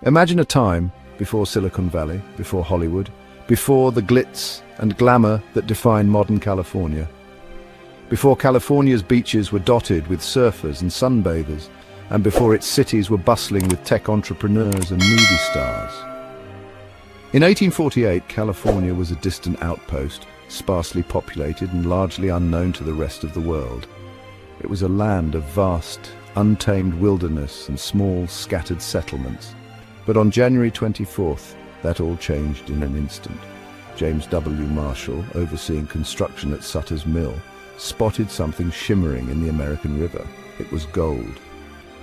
Imagine a time before Silicon Valley, before Hollywood, before the glitz and glamour that define modern California. Before California's beaches were dotted with surfers and sunbathers, and before its cities were bustling with tech entrepreneurs and movie stars. In 1848, California was a distant outpost, sparsely populated and largely unknown to the rest of the world. It was a land of vast, untamed wilderness and small, scattered settlements. But on January 24th, that all changed in an instant. James W. Marshall, overseeing construction at Sutter's Mill, spotted something shimmering in the American River. It was gold.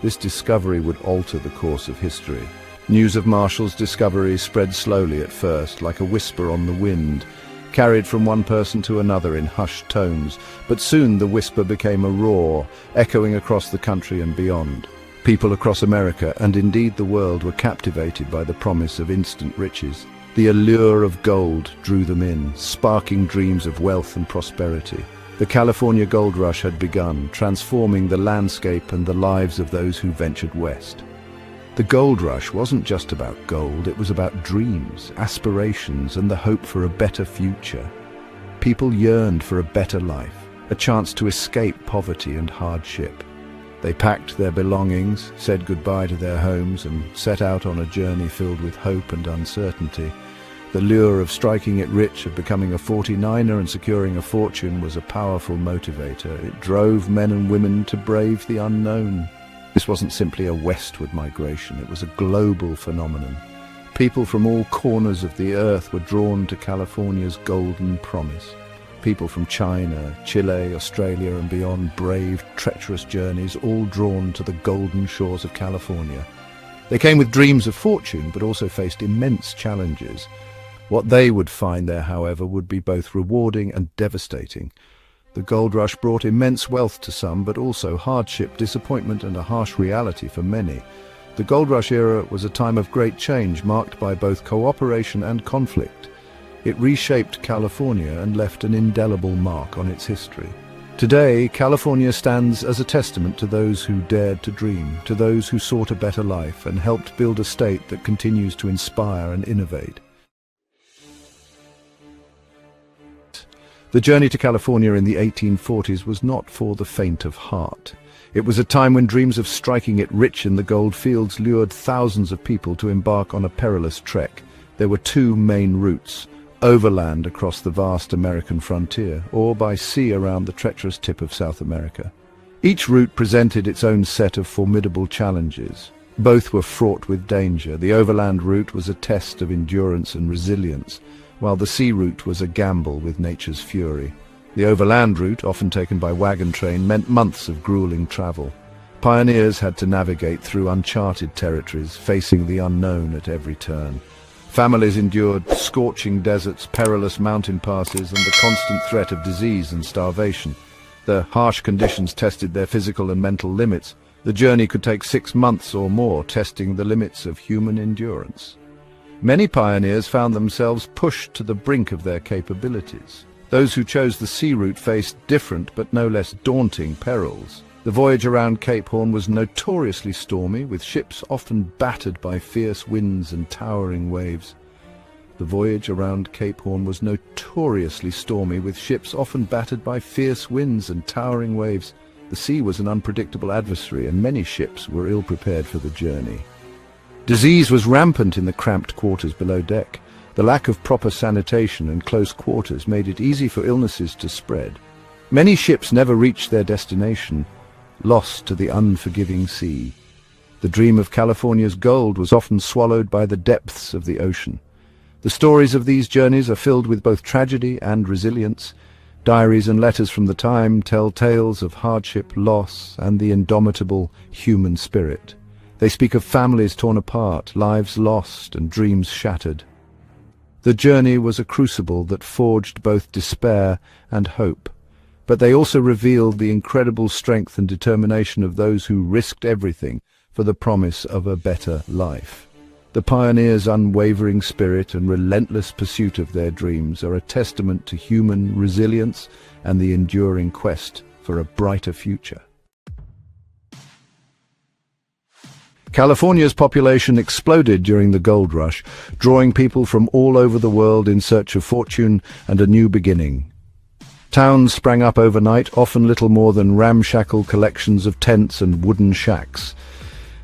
This discovery would alter the course of history. News of Marshall's discovery spread slowly at first, like a whisper on the wind, carried from one person to another in hushed tones, but soon the whisper became a roar, echoing across the country and beyond. People across America, and indeed the world, were captivated by the promise of instant riches. The allure of gold drew them in, sparking dreams of wealth and prosperity. The California gold rush had begun, transforming the landscape and the lives of those who ventured west. The gold rush wasn't just about gold, it was about dreams, aspirations, and the hope for a better future. People yearned for a better life, a chance to escape poverty and hardship. They packed their belongings, said goodbye to their homes, and set out on a journey filled with hope and uncertainty. The lure of striking it rich, of becoming a 49er and securing a fortune was a powerful motivator. It drove men and women to brave the unknown. This wasn't simply a westward migration, it was a global phenomenon. People from all corners of the earth were drawn to California's golden promise. People from China, Chile, Australia and beyond braved treacherous journeys, all drawn to the golden shores of California. They came with dreams of fortune, but also faced immense challenges. What they would find there, however, would be both rewarding and devastating. The gold rush brought immense wealth to some, but also hardship, disappointment and a harsh reality for many. The gold rush era was a time of great change, marked by both cooperation and conflict. It reshaped California and left an indelible mark on its history. Today, California stands as a testament to those who dared to dream, to those who sought a better life and helped build a state that continues to inspire and innovate. The journey to California in the 1840s was not for the faint of heart. It was a time when dreams of striking it rich in the gold fields lured thousands of people to embark on a perilous trek. There were two main routes: overland across the vast American frontier, or by sea around the treacherous tip of South America. Each route presented its own set of formidable challenges. Both were fraught with danger. The overland route was a test of endurance and resilience, while the sea route was a gamble with nature's fury. The overland route, often taken by wagon train, meant months of grueling travel. Pioneers had to navigate through uncharted territories, facing the unknown at every turn. Families endured scorching deserts, perilous mountain passes, and the constant threat of disease and starvation. The harsh conditions tested their physical and mental limits. The journey could take 6 months or more, testing the limits of human endurance. Many pioneers found themselves pushed to the brink of their capabilities. Those who chose the sea route faced different but no less daunting perils. The voyage around Cape Horn was notoriously stormy, with ships often battered by fierce winds and towering waves. The voyage around Cape Horn was notoriously stormy, with ships often battered by fierce winds and towering waves. The sea was an unpredictable adversary, and many ships were ill-prepared for the journey. Disease was rampant in the cramped quarters below deck. The lack of proper sanitation and close quarters made it easy for illnesses to spread. Many ships never reached their destination, lost to the unforgiving sea. The dream of California's gold was often swallowed by the depths of the ocean. The stories of these journeys are filled with both tragedy and resilience. Diaries and letters from the time tell tales of hardship, loss, and the indomitable human spirit. They speak of families torn apart, lives lost, and dreams shattered. The journey was a crucible that forged both despair and hope, but they also revealed the incredible strength and determination of those who risked everything for the promise of a better life. The pioneers' unwavering spirit and relentless pursuit of their dreams are a testament to human resilience and the enduring quest for a brighter future. California's population exploded during the gold rush, drawing people from all over the world in search of fortune and a new beginning. Towns sprang up overnight, often little more than ramshackle collections of tents and wooden shacks.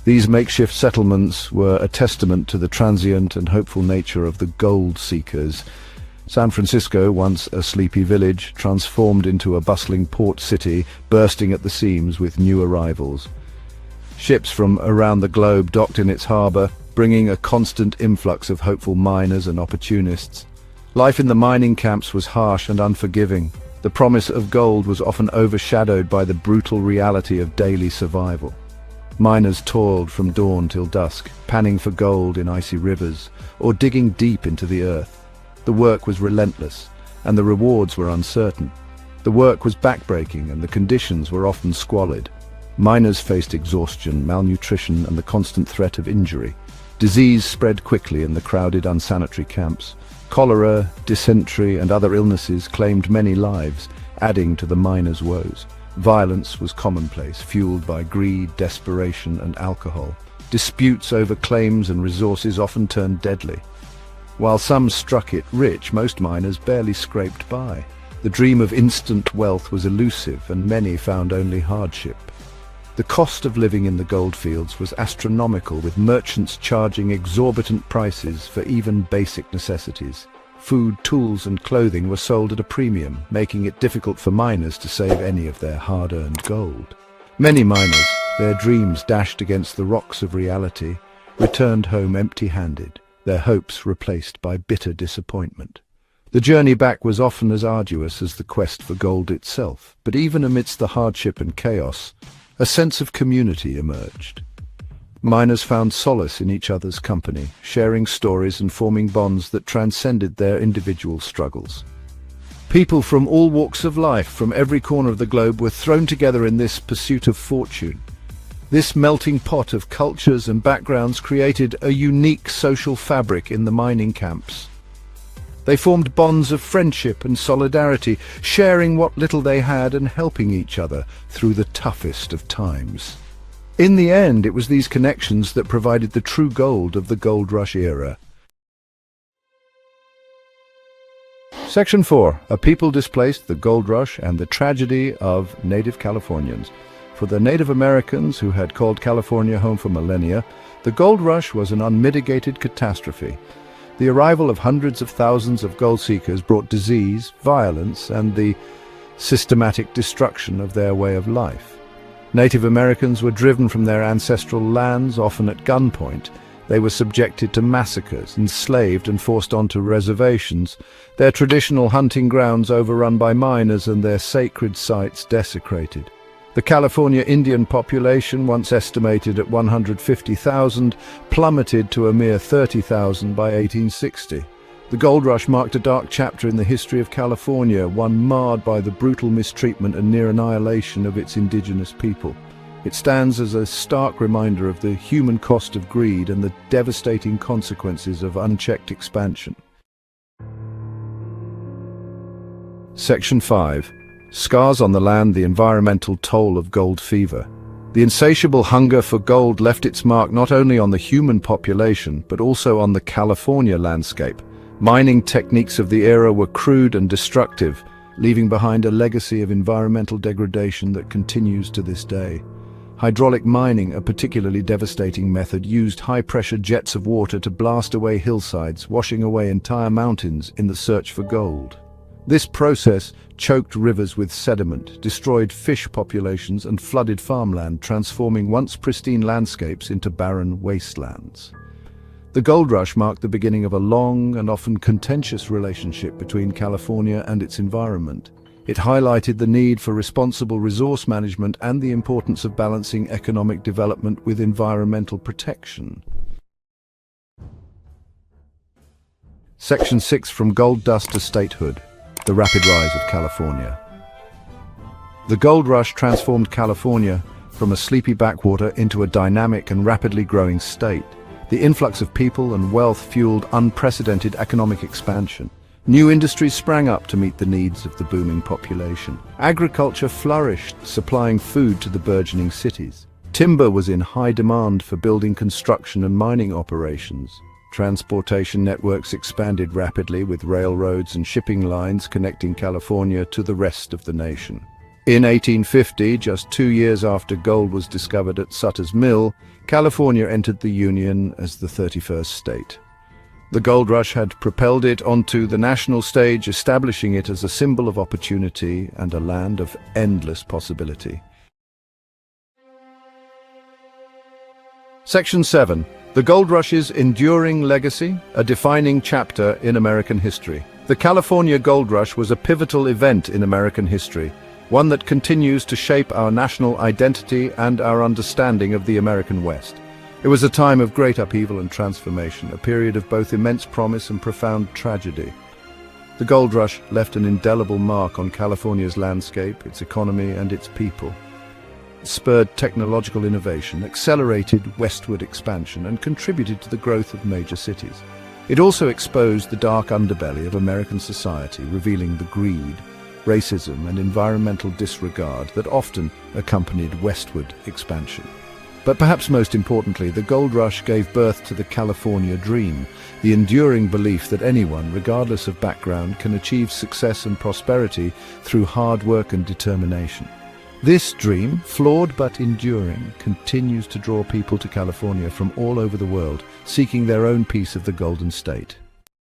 These makeshift settlements were a testament to the transient and hopeful nature of the gold seekers. San Francisco, once a sleepy village, transformed into a bustling port city, bursting at the seams with new arrivals. Ships from around the globe docked in its harbor, bringing a constant influx of hopeful miners and opportunists. Life in the mining camps was harsh and unforgiving. The promise of gold was often overshadowed by the brutal reality of daily survival. Miners toiled from dawn till dusk, panning for gold in icy rivers, or digging deep into the earth. The work was relentless, and the rewards were uncertain. The work was backbreaking, and the conditions were often squalid. Miners faced exhaustion, malnutrition, and the constant threat of injury. Disease spread quickly in the crowded, unsanitary camps. Cholera, dysentery, and other illnesses claimed many lives, adding to the miners' woes. Violence was commonplace, fueled by greed, desperation, and alcohol. Disputes over claims and resources often turned deadly. While some struck it rich, most miners barely scraped by. The dream of instant wealth was elusive, and many found only hardship. The cost of living in the goldfields was astronomical, with merchants charging exorbitant prices for even basic necessities. Food, tools, and clothing were sold at a premium, making it difficult for miners to save any of their hard-earned gold. Many miners, their dreams dashed against the rocks of reality, returned home empty-handed, their hopes replaced by bitter disappointment. The journey back was often as arduous as the quest for gold itself, but even amidst the hardship and chaos, a sense of community emerged. Miners found solace in each other's company, sharing stories and forming bonds that transcended their individual struggles. People from all walks of life, from every corner of the globe, were thrown together in this pursuit of fortune. This melting pot of cultures and backgrounds created a unique social fabric in the mining camps. They formed bonds of friendship and solidarity, sharing what little they had and helping each other through the toughest of times. In the end, it was these connections that provided the true gold of the gold rush era. Section 4. A people displaced, the gold rush, and the tragedy of native Californians. For the Native Americans who had called California home for millennia, the gold rush was an unmitigated catastrophe. The arrival of hundreds of thousands of gold seekers brought disease, violence, and the systematic destruction of their way of life. Native Americans were driven from their ancestral lands, often at gunpoint. They were subjected to massacres, enslaved and forced onto reservations, their traditional hunting grounds overrun by miners and their sacred sites desecrated. The California Indian population, once estimated at 150,000, plummeted to a mere 30,000 by 1860. The gold rush marked a dark chapter in the history of California, one marred by the brutal mistreatment and near annihilation of its indigenous people. It stands as a stark reminder of the human cost of greed and the devastating consequences of unchecked expansion. Section 5. Scars on the land, the environmental toll of gold fever. The insatiable hunger for gold left its mark not only on the human population, but also on the California landscape. Mining techniques of the era were crude and destructive, leaving behind a legacy of environmental degradation that continues to this day. Hydraulic mining, a particularly devastating method, used high-pressure jets of water to blast away hillsides, washing away entire mountains in the search for gold. This process choked rivers with sediment, destroyed fish populations, and flooded farmland, transforming once pristine landscapes into barren wastelands. The gold rush marked the beginning of a long and often contentious relationship between California and its environment. It highlighted the need for responsible resource management and the importance of balancing economic development with environmental protection. Section 6. From gold dust to statehood. The rapid rise of California. The gold rush transformed California from a sleepy backwater into a dynamic and rapidly growing state. The influx of people and wealth fueled unprecedented economic expansion. New industries sprang up to meet the needs of the booming population. Agriculture flourished, supplying food to the burgeoning cities. Timber was in high demand for building construction and mining operations. Transportation networks expanded rapidly with railroads and shipping lines connecting California to the rest of the nation. In 1850, just 2 years after gold was discovered at Sutter's Mill, California entered the Union as the 31st state. The gold rush had propelled it onto the national stage, establishing it as a symbol of opportunity and a land of endless possibility. Section 7. The Gold Rush's Enduring Legacy, a defining chapter in American history. The California Gold Rush was a pivotal event in American history, one that continues to shape our national identity and our understanding of the American West. It was a time of great upheaval and transformation, a period of both immense promise and profound tragedy. The gold rush left an indelible mark on California's landscape, its economy, and its people. It spurred technological innovation, accelerated westward expansion, and contributed to the growth of major cities. It also exposed the dark underbelly of American society, revealing the greed, racism, and environmental disregard that often accompanied westward expansion. But perhaps most importantly, the gold rush gave birth to the California dream, the enduring belief that anyone, regardless of background, can achieve success and prosperity through hard work and determination. This dream, flawed but enduring, continues to draw people to California from all over the world, seeking their own piece of the Golden State.